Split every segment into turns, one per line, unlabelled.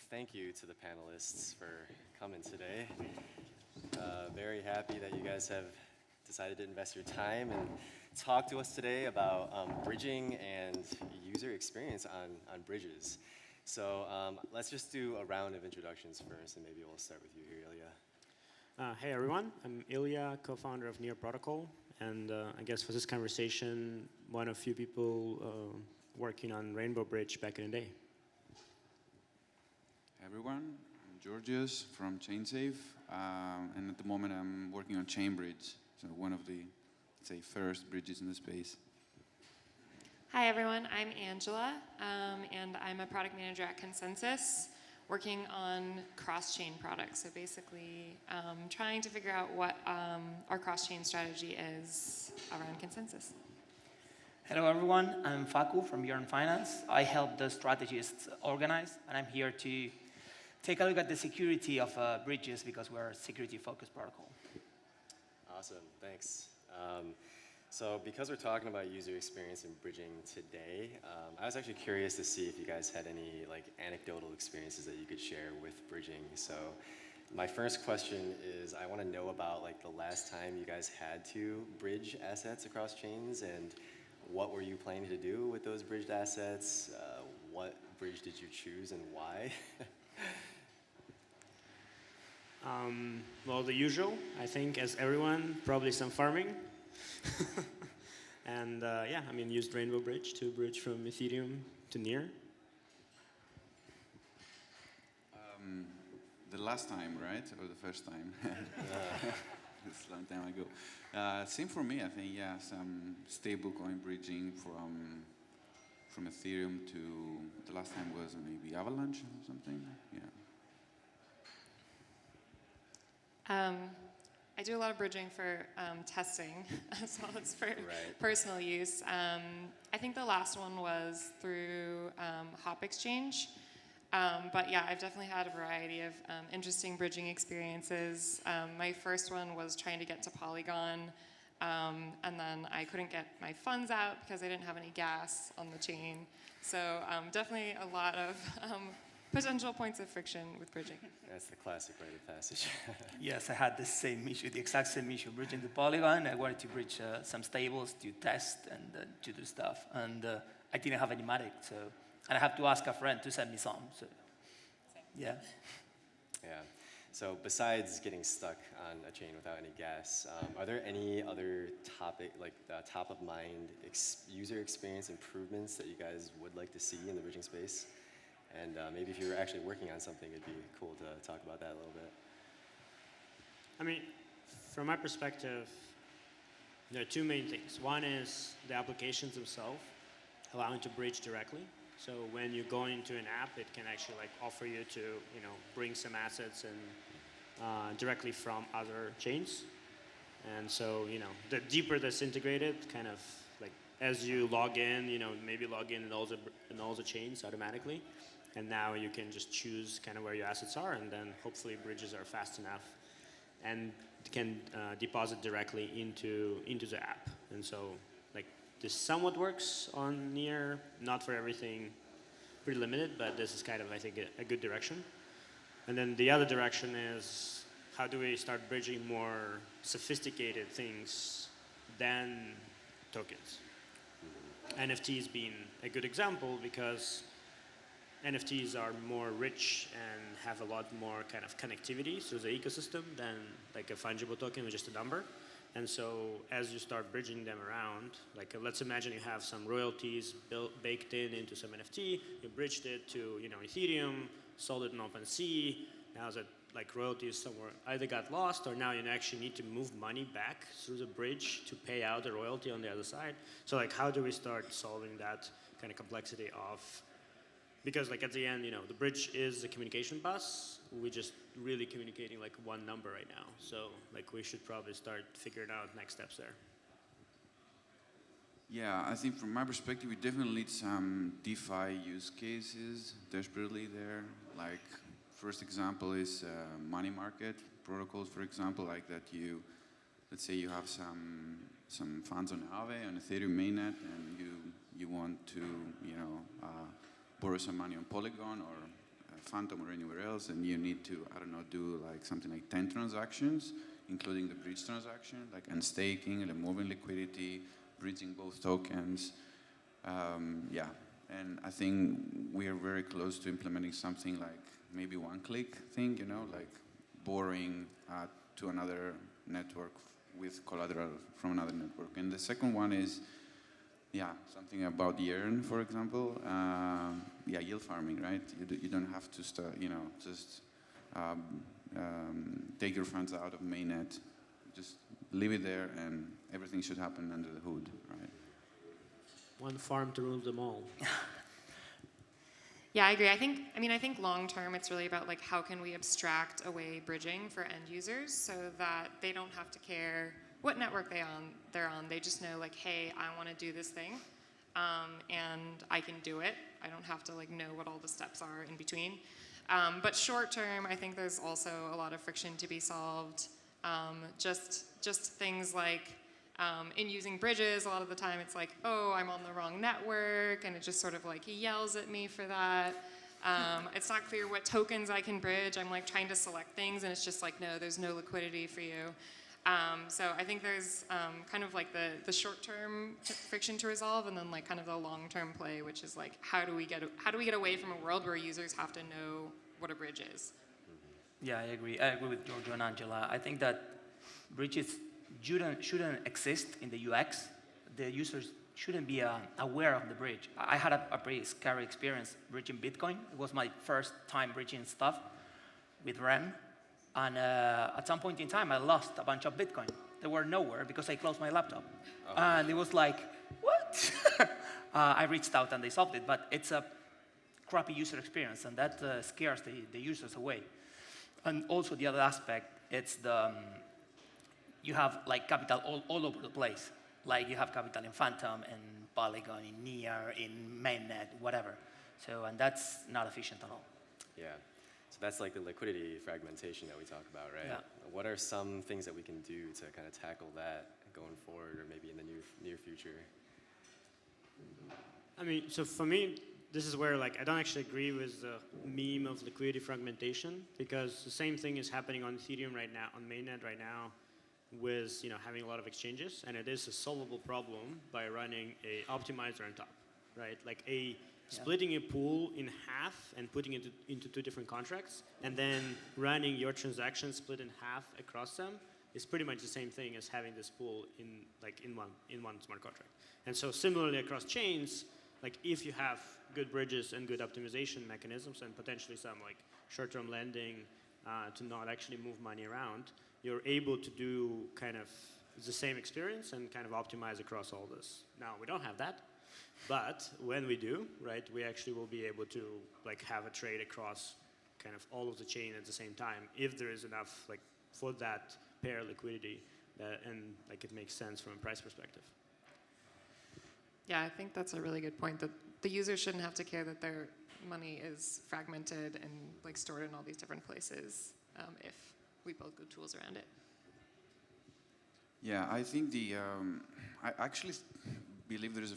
Thank you to the panelists for coming today. Very happy that you guys have decided to invest your time and talk to us today about bridging and user experience on bridges. So let's just do a round of introductions first, and maybe we'll start with you here, Ilya.
Hey everyone, I'm Ilya, co-founder of Near Protocol, and I guess for this conversation, one of few people working on Rainbow Bridge back in the day.
Hey everyone, I'm Georgios from ChainSafe, and at the moment I'm working on ChainBridge, so one of the, let's say, first bridges in the space.
Hi everyone, I'm Angela, and I'm a product manager at ConsenSys, working on cross-chain products. So basically, trying to figure out what our cross-chain strategy is around ConsenSys.
Hello everyone, I'm Facu from Yearn.Finance. I help the strategists organize, and I'm here to take a look at the security of bridges because we're a security-focused protocol.
Awesome, thanks. So because we're talking about user experience and bridging today, I was actually curious to see if you guys had any anecdotal experiences that you could share with bridging. So my first question is, I want to know about the last time you guys had to bridge assets across chains, and what were you planning to do with those bridged assets? What bridge did you choose and why?
Well, the usual, I think, as everyone, probably some farming. And yeah, I mean, used Rainbow Bridge to bridge from Ethereum to Near.
The last time, right? Or the first time? It's a long time ago. Same for me, I think, yeah, some stablecoin bridging from Ethereum to, the last time was maybe Avalanche or something, yeah.
I do a lot of bridging for testing as well as for personal use. I think the last one was through Hop Exchange. But yeah, I've definitely had a variety of interesting bridging experiences. My first one was trying to get to Polygon, and then I couldn't get my funds out because I didn't have any gas on the chain. So definitely a lot of potential points of friction with bridging.
That's the classic rite of passage.
Yes, I had the same issue, the exact same issue, bridging to Polygon. I wanted to bridge some stables to test and to do stuff, and I didn't have any Matic, so, and I have to ask a friend to send me some, so yeah.
Yeah, so besides getting stuck on a chain without any gas, are there any other top of mind user experience improvements that you guys would like to see in the bridging space? And maybe if you were actually working on something, it'd be cool to talk about that a little bit.
I mean, from my perspective, there are two main things. One is the applications themselves, allowing to bridge directly. So when you go into an app, it can actually offer you to bring some assets and directly from other chains. And so the deeper that's integrated, kind of as you log in, maybe log in all the chains automatically. And now you can just choose kind of where your assets are, and then hopefully bridges are fast enough and can deposit directly into the app. And so this somewhat works on Near, not for everything, pretty limited, but this is kind of, I think, a good direction. And then the other direction is, how do we start bridging more sophisticated things than tokens? NFTs being a good example, because NFTs are more rich and have a lot more kind of connectivity through the ecosystem than a fungible token with just a number. And so as you start bridging them around, let's imagine you have some royalties baked into some NFT, you bridged it to Ethereum, sold it in OpenSea, now that royalties somewhere either got lost, or now you actually need to move money back through the bridge to pay out the royalty on the other side. So how do we start solving that kind of complexity of, because at the end, the bridge is the communication bus. We're just really communicating one number right now. So we should probably start figuring out next steps there.
Yeah, I think from my perspective, we definitely need some DeFi use cases desperately there. First example is money market protocols, for example, that let's say you have some funds on Aave, on Ethereum mainnet, and you want to, borrow some money on Polygon or Phantom or anywhere else, and you need to, I don't know, do like something like 10 transactions, including the bridge transaction, like unstaking, removing liquidity, bridging both tokens. Yeah, and I think we are very close to implementing something like maybe one-click thing, you know, like borrowing to another network with collateral from another network. And the second one is, yeah, something about Yearn, for example. Yeah, yield farming, right? You don't have to start, you know, just take your funds out of mainnet. Just leave it there, and everything should happen under the hood, right?
One farm to rule them all.
Yeah, I agree. I think long term, it's really about like how can we abstract away bridging for end users so that they don't have to care what network they're on. They just know like, hey, I want to do this thing, and I can do it. I don't have to like know what all the steps are in between. But short term, I think there's also a lot of friction to be solved. Just things like in using bridges, a lot of the time it's like, oh, I'm on the wrong network, and it just sort of like yells at me for that. It's not clear what tokens I can bridge. I'm like trying to select things, and it's just like, no, there's no liquidity for you. So I think there's kind of like the short-term friction to resolve, and then like kind of the long-term play, which is like how do we get away from a world where users have to know what a bridge is?
Yeah, I agree. I agree with Giorgio and Angela. I think that bridges shouldn't exist in the UX. The users shouldn't be aware of the bridge. I had a pretty scary experience bridging Bitcoin. It was my first time bridging stuff with REM. And at some point in time, I lost a bunch of Bitcoin. They were nowhere because I closed my laptop. Oh. And it was like, what? I reached out and they solved it, but it's a crappy user experience, and that scares the users away. And also the other aspect, it's you have like capital all over the place. Like you have capital in Phantom, in Polygon, in Near, in mainnet, whatever. So, and that's not efficient at all.
Yeah. So that's like the liquidity fragmentation that we talk about, right?
Yeah.
What are some things that we can do to kind of tackle that going forward, or maybe in the near future?
I mean, so for me, this is where like I don't actually agree with the meme of liquidity fragmentation, because the same thing is happening on Ethereum right now, on mainnet right now, with having a lot of exchanges, and it is a solvable problem by running a optimizer on top, right? Like splitting a pool in half and putting it into two different contracts, and then running your transactions split in half across them is pretty much the same thing as having this pool in one smart contract. And so similarly across chains, like if you have good bridges and good optimization mechanisms and potentially some like short-term lending to not actually move money around, you're able to do kind of the same experience and kind of optimize across all this. Now, we don't have that, but when we do, right, we actually will be able to like have a trade across kind of all of the chain at the same time if there is enough like for that pair liquidity and like it makes sense from a price perspective.
Yeah, I think that's a really good point, that the user shouldn't have to care that their money is fragmented and like stored in all these different places if we build good tools around it.
Yeah, I think I actually believe there is a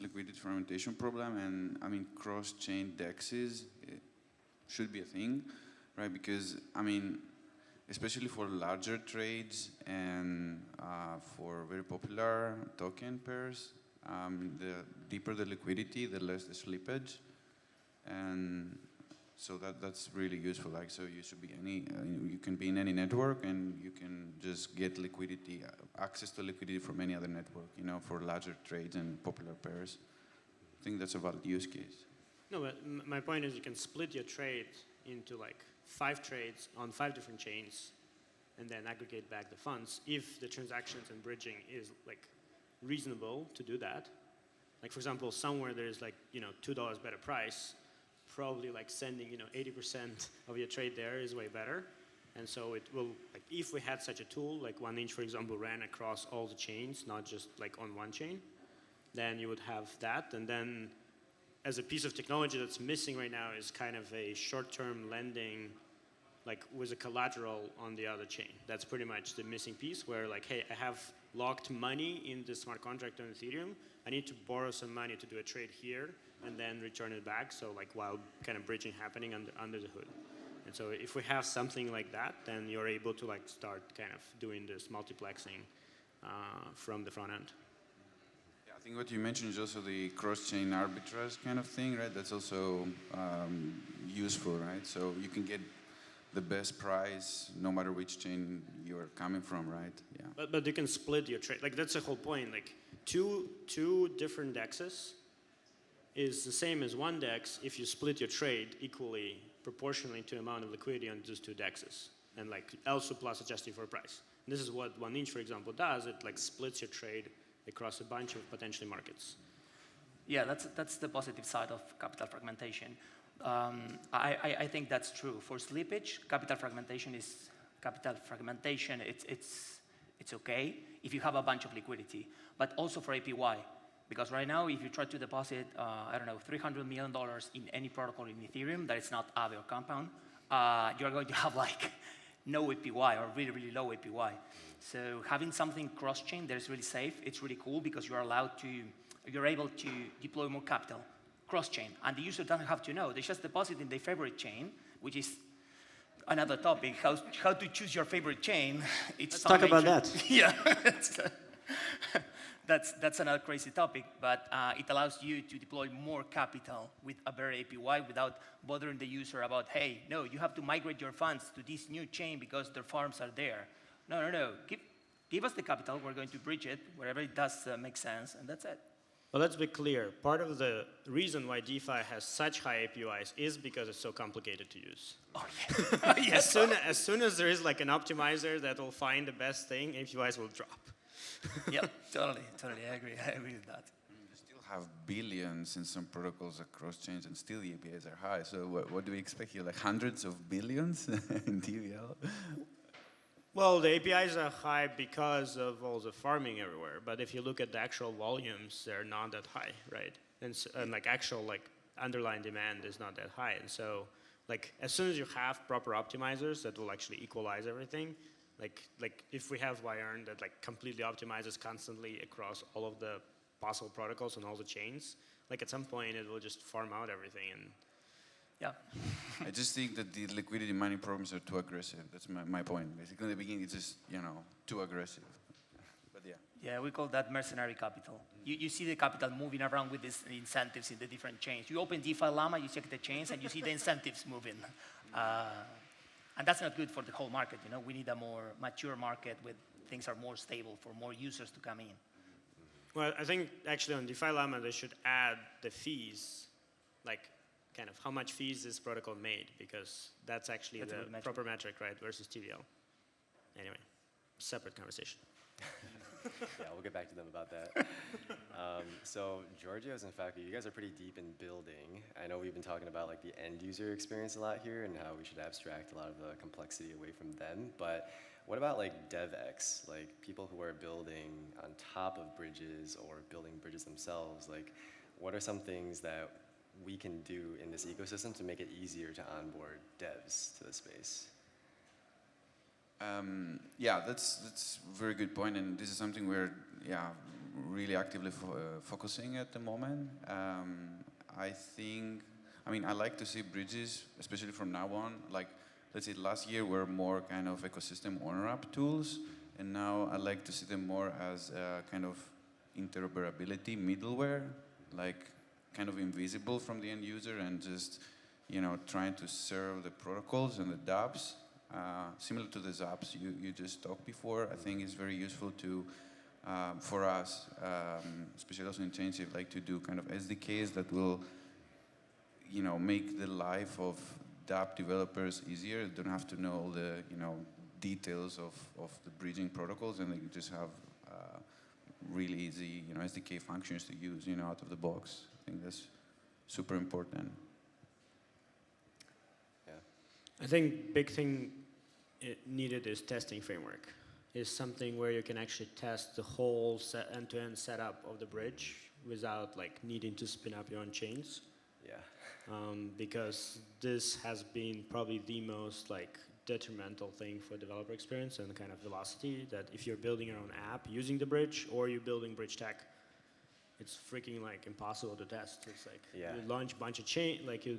liquidity fragmentation problem, and I mean cross-chain DEXs should be a thing, right? Because I mean, especially for larger trades and for very popular token pairs, the deeper the liquidity, the less the slippage, and so that's really useful. Like, so you should be you can be in any network, and you can just get liquidity, access to liquidity from any other network, for larger trades and popular pairs. I think that's a valid use case.
No, but my point is you can split your trade into like 5 trades on 5 different chains, and then aggregate back the funds if the transactions and bridging is like reasonable to do that. Like for example, somewhere there's like $2 better price, probably like sending 80% of your trade there is way better. And so it will, like if we had such a tool, like 1inch for example ran across all the chains, not just like on one chain, then you would have that. And then as a piece of technology that's missing right now is kind of a short-term lending, like with a collateral on the other chain. That's pretty much the missing piece where like, hey, I have locked money in the smart contract on Ethereum. I need to borrow some money to do a trade here, and then return it back. So like while kind of bridging happening under the hood. And so if we have something like that, then you're able to like start kind of doing this multiplexing from the front end.
Yeah, I think what you mentioned is also the cross-chain arbitrage kind of thing, right? That's also useful, right? So you can get the best price no matter which chain you're coming from, right? Yeah.
But you can split your trade. Like that's the whole point. Like two different dexes is the same as one dex if you split your trade equally proportionally to the amount of liquidity on those two dexes, and like also plus adjusting for price. And this is what 1inch, for example, does. It like splits your trade across a bunch of potentially markets.
Yeah, that's the positive side of capital fragmentation. I think that's true. For slippage, capital fragmentation, it's okay if you have a bunch of liquidity, but also for APY. Because right now, if you try to deposit, I don't know, $300 million in any protocol in Ethereum that is not Aave or Compound, you're going to have like no APY or really, really low APY. So having something cross-chain that is really safe, it's really cool because you're able to deploy more capital cross-chain. And the user doesn't have to know. They just deposit in their favorite chain, which is another topic, how to choose your favorite chain.
Let's talk about that.
Yeah. That's another crazy topic, but it allows you to deploy more capital with a better APY without bothering the user about, hey, no, you have to migrate your funds to this new chain because their farms are there. No. Give us the capital. We're going to bridge it wherever it does make sense, and that's it.
Well, let's be clear. Part of the reason why DeFi has such high APYs is because it's so complicated to use.
Oh, yeah. Yes.
As soon as there is like an optimizer that will find the best thing, APYs will drop.
Yep, totally. I agree with that.
You still have billions in some protocols across chains, and still the APIs are high. So what do we expect here? Like hundreds of billions in TVL?
Well, the APIs are high because of all the farming everywhere. But if you look at the actual volumes, they're not that high, right? And like actual like underlying demand is not that high. And so like as soon as you have proper optimizers that will actually equalize everything, like if we have Yearn that like completely optimizes constantly across all of the possible protocols and all the chains, like at some point it will just farm out everything. And
yeah.
I just think that the liquidity mining programs are too aggressive. That's my point. Basically, in the beginning, it's just, too aggressive. But yeah.
Yeah, we call that mercenary capital. You see the capital moving around with these incentives in the different chains. You open DeFi Llama, you check the chains, and you see the incentives moving. And that's not good for the whole market. We need a more mature market where things are more stable for more users to come in.
Well, I think actually on DeFi Llama they should add the fees, like kind of how much fees this protocol made, because that's actually the proper metric, right, versus TVL. Anyway, separate conversation.
Yeah, we'll get back to them about that. So Georgios and Facu, you guys are pretty deep in building. I know we've been talking about like the end user experience a lot here and how we should abstract a lot of the complexity away from them. But what about like DevX, like people who are building on top of bridges or building bridges themselves? Like, what are some things that we can do in this ecosystem to make it easier to onboard devs to the space?
Yeah, that's a very good point, and this is something we're really actively focusing at the moment. I like to see bridges, especially from now on. Like, let's say last year were more kind of ecosystem on-ramp tools, and now I like to see them more as a kind of interoperability middleware, like kind of invisible from the end user and just trying to serve the protocols and the dApps. Similar to the xApps you just talked before, I think it's very useful to, for us, especially also in ChainSafe, like to do kind of SDKs that will, make the life of dApp developers easier. They don't have to know all the, details of the bridging protocols, and they can just have really easy, SDK functions to use, out of the box. I think that's super important.
Yeah.
I think big thing needed is testing framework. Is something where you can actually test the whole end-to-end setup of the bridge without like needing to spin up your own chains.
Yeah.
Because this has been probably the most like detrimental thing for developer experience and kind of velocity, that if you're building your own app using the bridge or you're building bridge tech, it's freaking like impossible to test. It's like
Yeah.
you launch a bunch of chain, like you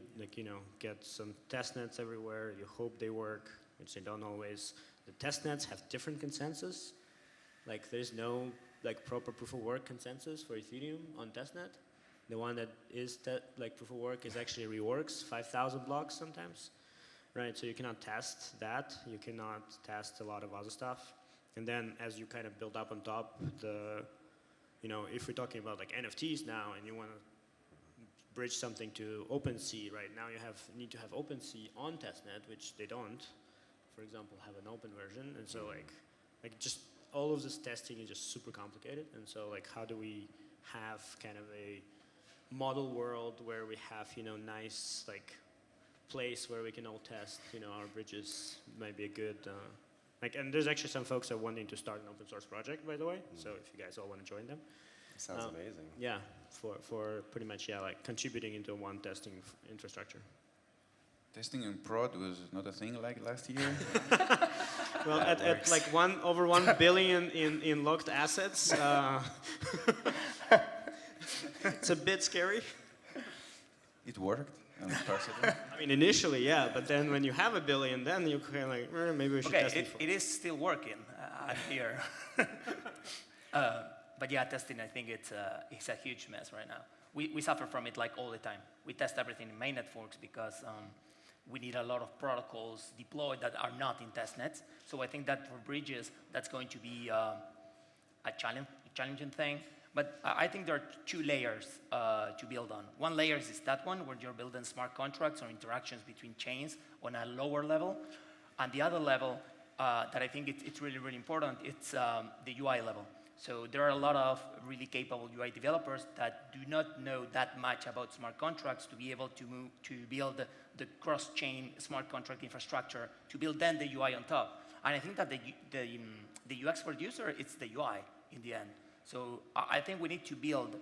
get some test nets everywhere. You hope they work, which they don't always. The test nets have different consensus. Like there's no like proper proof of work consensus for Ethereum on testnet. The one that is like proof of work is actually reworks 5,000 blocks sometimes, right? So you cannot test that. You cannot test a lot of other stuff. And then as you kind of build up on top, if we're talking about like NFTs now and you want to bridge something to OpenSea, right? Now you need to have OpenSea on testnet, which they don't, for example, have an open version. And so like just all of this testing is just super complicated. And so like how do we have kind of a model world where we have, nice like place where we can all test, our bridges might be a good, and there's actually some folks that are wanting to start an open source project, by the way. So if you guys all want to join them.
Sounds amazing.
Yeah, for pretty much, like contributing into one testing infrastructure.
Testing in prod was not a thing like last year.
Well, at like over 1 billion in locked assets, it's a bit scary.
It worked.
I mean, initially, yeah, but then when you have 1 billion, then you kind of like, maybe we should test it.
It is still working. I'm here. But yeah, testing, I think it's a huge mess right now. We suffer from it like all the time. We test everything in main networks because we need a lot of protocols deployed that are not in testnets. So I think that for bridges, that's going to be a challenging thing. But I think there are 2 layers to build on. One layer is that one where you're building smart contracts or interactions between chains on a lower level. And the other level that I think it's really, really important, it's the UI level. So there are a lot of really capable UI developers that do not know that much about smart contracts to be able to build the cross-chain smart contract infrastructure, to build then the UI on top. And I think that the UX for the user, it's the UI in the end. So I think we need to build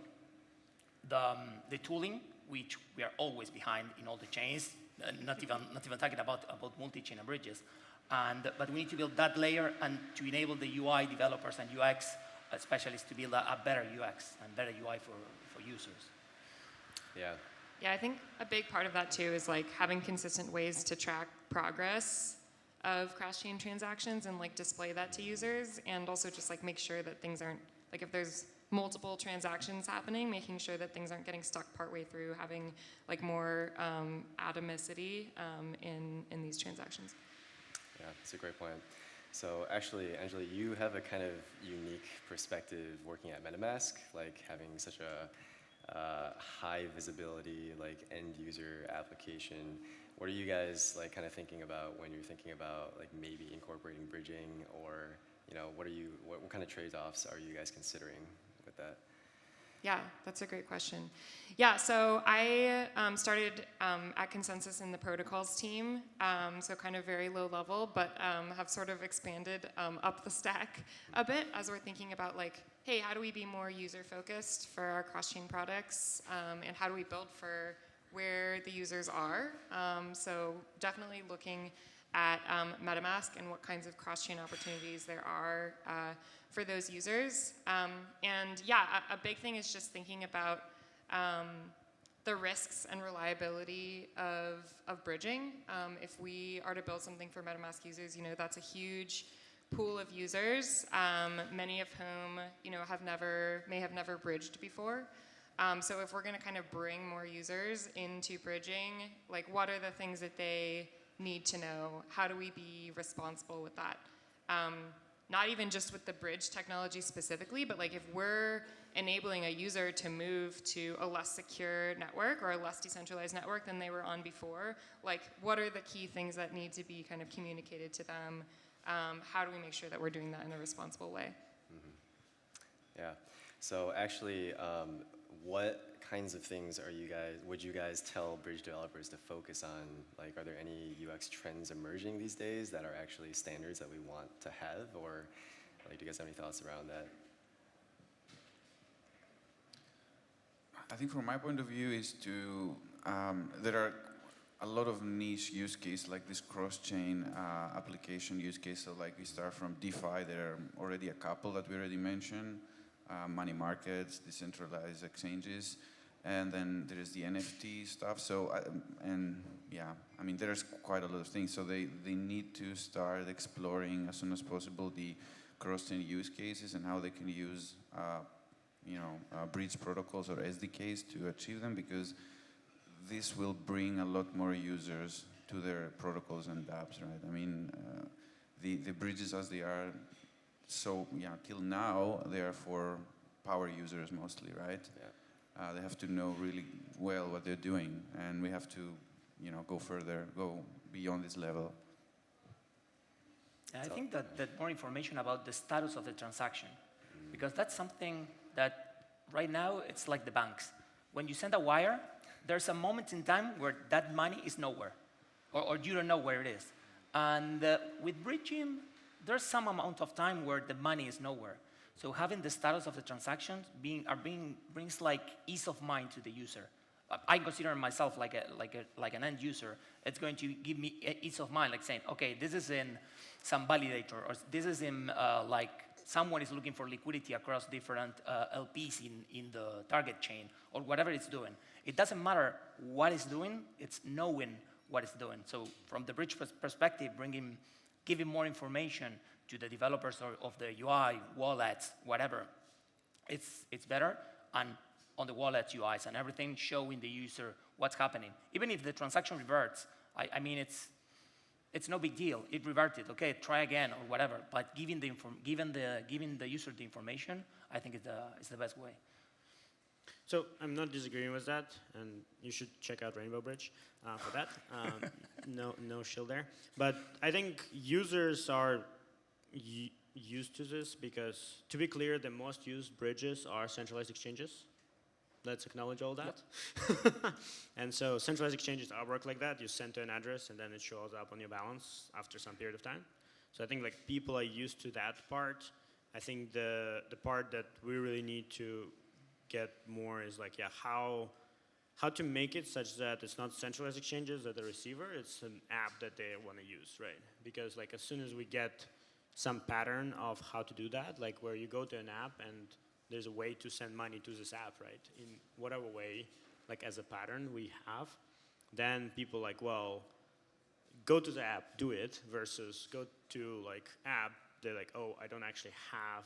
the tooling, which we are always behind in all the chains, not even talking about multi-chain and bridges. But we need to build that layer and to enable the UI developers and UX specialists to build a better UX and better UI for users.
Yeah.
Yeah, I think a big part of that too is like having consistent ways to track progress of cross-chain transactions and like display that to users, and also just like make sure that things aren't, like if there's multiple transactions happening, making sure that things aren't getting stuck partway through, having like more atomicity in these transactions.
Yeah, it's a great point. So actually, Angela, you have a kind of unique perspective working at MetaMask, like having such a high visibility, like end user application. What are you guys like kind of thinking about when you're thinking about like maybe incorporating bridging, or what kind of trade-offs are you guys considering with that?
Yeah, that's a great question. Yeah, so I started at ConsenSys in the protocols team, so kind of very low level, but have sort of expanded up the stack a bit as we're thinking about like, hey, how do we be more user-focused for our cross-chain products, and how do we build for where the users are? So definitely looking at MetaMask and what kinds of cross-chain opportunities there are for those users. And yeah, a big thing is just thinking about the risks and reliability of bridging. If we are to build something for MetaMask users, that's a huge pool of users, many of whom may have never bridged before. So if we're going to kind of bring more users into bridging, like what are the things that they need to know? How do we be responsible with that? Not even just with the bridge technology specifically, but like if we're enabling a user to move to a less secure network or a less decentralized network than they were on before, like what are the key things that need to be kind of communicated to them? How do we make sure that we're doing that in a responsible way?
Mm-hmm. Yeah. So actually, what kinds of things would you guys tell bridge developers to focus on? Like, are there any UX trends emerging these days that are actually standards that we want to have, or like, do you guys have any thoughts around that?
I think from my point of view is there are a lot of niche use cases like this cross-chain application use case. So like we start from DeFi, there are already a couple that we already mentioned. money markets, decentralized exchanges, and then there is the NFT stuff. So, I mean, there's quite a lot of things. So they need to start exploring as soon as possible the cross-chain use cases and how they can use, bridge protocols or SDKs to achieve them, because this will bring a lot more users to their protocols and apps, right? I mean, the bridges as they are, so till now, they are for power users mostly, right?
Yeah.
They have to know really well what they're doing, and we have to, go further, go beyond this level.
I think that more information about the status of the transaction, because that's something that right now it's like the banks. When you send a wire, there's a moment in time where that money is nowhere, or you don't know where it is. And with bridging, there's some amount of time where the money is nowhere. So having the status of the transactions brings like ease of mind to the user. I consider myself like an end user. It's going to give me ease of mind, like saying, okay, this is in some validator, or this is in like someone is looking for liquidity across different LPs in the target chain, or whatever it's doing. It doesn't matter what it's doing, it's knowing what it's doing. So from the bridge perspective, giving more information to the developers of the UI, wallets, whatever, it's better. And on the wallet UIs and everything, showing the user what's happening. Even if the transaction reverts, I mean, it's no big deal. It reverted, okay, try again or whatever. But giving the user the information, I think is the best way.
So I'm not disagreeing with that, and you should check out Rainbow Bridge for that. No shill there. But I think users are used to this because, to be clear, the most used bridges are centralized exchanges. Let's acknowledge all that. Yep. And so centralized exchanges work like that. You send to an address, and then it shows up on your balance after some period of time. So I think like people are used to that part. I think the part that we really need to get more is like, how to make it such that it's not centralized exchanges at the receiver, it's an app that they want to use, right? Because like as soon as we get some pattern of how to do that, like where you go to an app and there's a way to send money to this app, right? In whatever way, like as a pattern we have, then people like, well, go to the app, do it, versus go to like app, they're like, oh, I don't actually have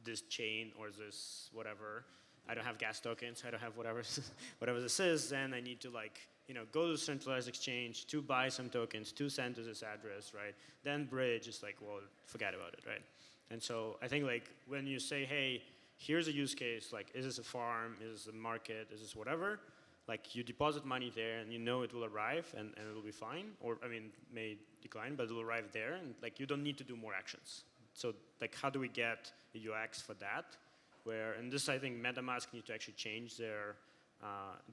this chain or this whatever. I don't have gas tokens, I don't have whatever this is, then I need to like, go to the centralized exchange to buy some tokens, to send to this address, right? Then bridge is like, well, forget about it, right? And so I think like when you say, hey, here's a use case, like is this a farm, is this a market, is this whatever, like you deposit money there and you know it will arrive and it will be fine, or I mean, may decline, but it will arrive there and like you don't need to do more actions. So like how do we get a UX for that? And this, I think MetaMask need to actually change their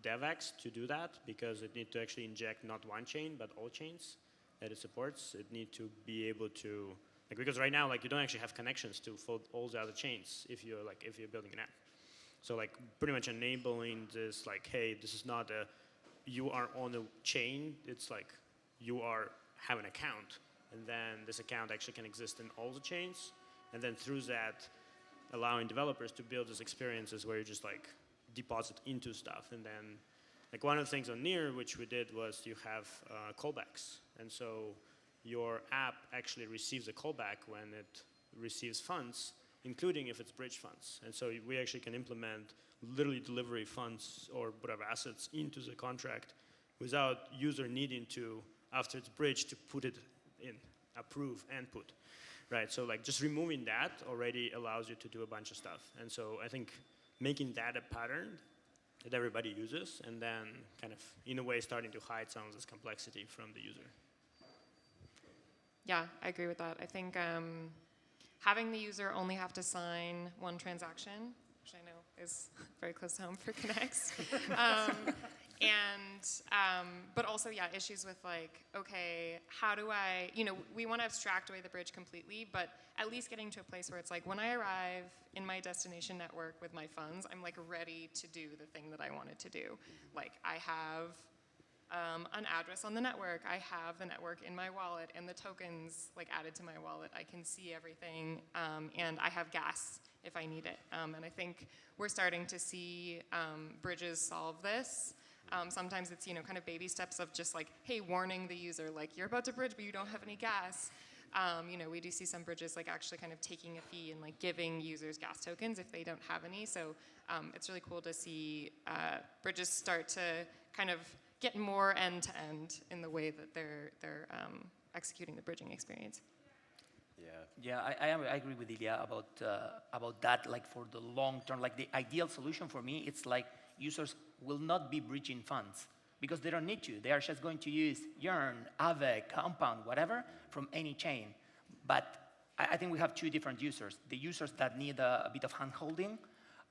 DevX to do that, because it need to actually inject not one chain, but all chains that it supports. It need to be able to, like, because right now, like, you don't actually have connections to all the other chains if you're building an app. So like pretty much enabling this, like, hey, this is not you are on a chain. It's like you have an account, and then this account actually can exist in all the chains, and then through that, allowing developers to build these experiences where you just like deposit into stuff. And then like one of the things on Near, which we did, was you have callbacks. And so your app actually receives a callback when it receives funds, including if it's bridge funds. And so we actually can implement literally delivery funds or whatever assets into the contract without user needing to, after it's bridged, to put it in, approve and put. Right, so like just removing that already allows you to do a bunch of stuff. And so I think making that a pattern that everybody uses, and then kind of in a way starting to hide some of this complexity from the user.
Yeah, I agree with that. I think having the user only have to sign one transaction, which I know is very close to home for Connext. But also, yeah, issues with like, okay, how do I, we want to abstract away the bridge completely, but at least getting to a place where it's like, when I arrive in my destination network with my funds, I'm like ready to do the thing that I wanted to do. Like I have an address on the network, I have the network in my wallet and the tokens like added to my wallet, I can see everything, and I have gas if I need it. And I think we're starting to see bridges solve this. Sometimes it's, kind of baby steps of just like, hey, warning the user, like, you're about to bridge, but you don't have any gas. We do see some bridges like actually kind of taking a fee and like giving users gas tokens if they don't have any. So it's really cool to see bridges start to kind of get more end-to-end in the way that they're executing the bridging experience.
Yeah, I agree with Ilya about that. Like for the long term, like the ideal solution for me, it's like users will not be bridging funds because they don't need to. They are just going to use Yearn, Aave, Compound, whatever from any chain. But I think we have two different users: the users that need a bit of hand-holding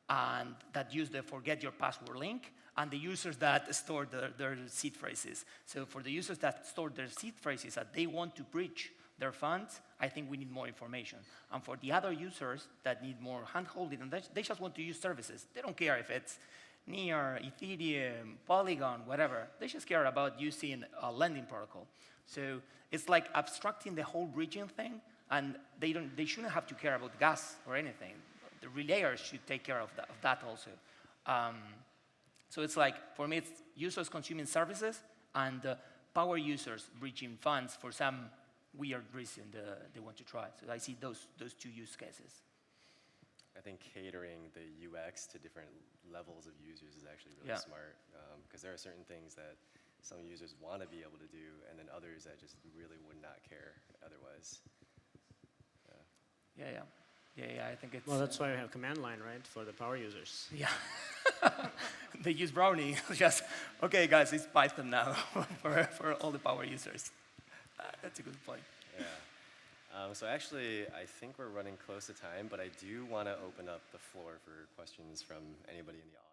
and that use the forget your password link, and the users that store their seed phrases. So for the users that store their seed phrases that they want to bridge their funds, I think we need more information. And for the other users that need more hand-holding, and they just want to use services. They don't care if it's Near, Ethereum, Polygon, whatever. They just care about using a lending protocol. So it's like abstracting the whole bridging thing, and they shouldn't have to care about gas or anything. The relayers should take care of that also. So it's like, for me, it's users consuming services and power users bridging funds for some weird reason they want to try. So I see those two use cases.
I think catering the UX to different levels of users is actually really smart, because there are certain things that some users want to be able to do, and then others that just really would not care otherwise.
Yeah, I think it's...
Well, that's why we have command line, right, for the power users.
Yeah. They use Brownie. Just, okay, guys, it's Python now for all the power users. That's a good point.
Yeah. So actually, I think we're running close to time, but I do want to open up the floor for questions from anybody in the audience.